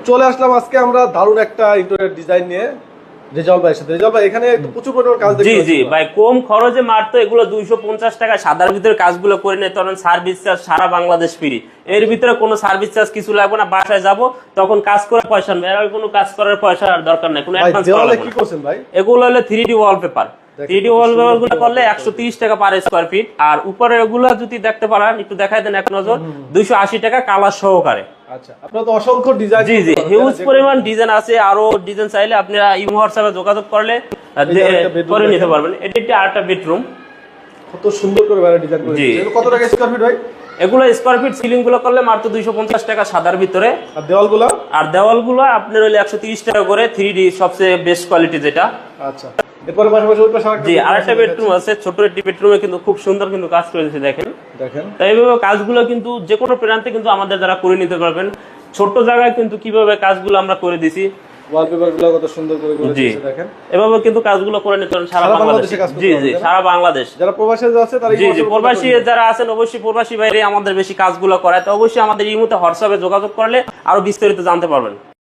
চলে আসলাম আজকে আমরা দারুণ একটা ইন্টেরিয়র ডিজাইন নিয়ে রেজাউল ভাইয়ের সাথে। রেজাউল ভাই, এখানে প্রচুর পরিমাণ কাজ দেখতে জি পাচ্ছি। জি ভাই, কম খরচে মাত্র এগুলো 250 টাকা সাদার ভিতরে কাজগুলো করে নিতে পারেন। সার্ভিস চার্জ সারা বাংলাদেশ ফ্রি, এর ভিতরে কোনো সার্ভিস চার্জ কিছু লাগবে না। বাসায় যাব তখন কাজ করে পয়সা নেবে, আর কোনো কাজ করার পয়সা আর দরকার নাই, কোনো অ্যাডভান্স করা লাগবে কি না। করছেন ভাই? এগুলো হলো 3D ওয়ালপেপার। 3D ওয়ালপেপার গুলো করলে 130 টাকা পার স্কয়ার ফিট। আর উপরে এগুলো যদি দেখতে পারেন, একটু দেখাই দেন এক নজর, 280 টাকা কালার সহকারে। আচ্ছা, আপনারা তো অসংখ্য ডিজাইন, জি জি, হিউজ পরিমাণ ডিজাইন আছে। আরো ডিজাইন চাইলে আপনারা ইমো হোয়াটসঅ্যাপে যোগাযোগ করলে করে নিতে পারবেন। এটা একটি আরেকটা বেডরুম, কত সুন্দর করে বাইরে ডিজাইন করেছে। এগুলো কত টাকা স্কয়ার ফিট ভাই? এগুলো স্কয়ার ফিট সিলিং গুলো করলে মাত্র 250 টাকা সাদার ভিতরে। আর দেওয়ালগুলো? আর দেওয়ালগুলো আপনার হইলে 130 টাকা করে, 3D সবচেয়ে বেস্ট কোয়ালিটি যেটা। আচ্ছা, এরপরে পাশাপাশি ওই পাশে জি আরেকটা বেডরুম আছে, ছোট একটি বেডরুমে কিন্তু খুব সুন্দর কিন্তু কাজ করেছে দেখেন। দেখেন তাই এইভাবে কাজগুলো কিন্তু যে কোনো প্রান্তে কিন্তু আমাদের দ্বারা করে নিতে পারবেন। ছোট জায়গায় কিন্তু কিভাবে কাজগুলো আমরা করে দিছি, ওয়ালপেপারগুলো কত সুন্দর করে করেছে দেখেন। এভাবে কিন্তু কাজগুলো করে নিতে পারেন সারা বাংলাদেশে। জি জি, সারা বাংলাদেশ। যারা প্রবাসী আছে তারা জি জি, প্রবাসী যারা আছেন অবশ্যই প্রবাসী বাইরে আমাদের বেশি কাজগুলো করায়, তো অবশ্যই আমাদের ইমোতে হোয়াটসঅ্যাপে যোগাযোগ করলে আরো বিস্তারিত জানতে পারবেন।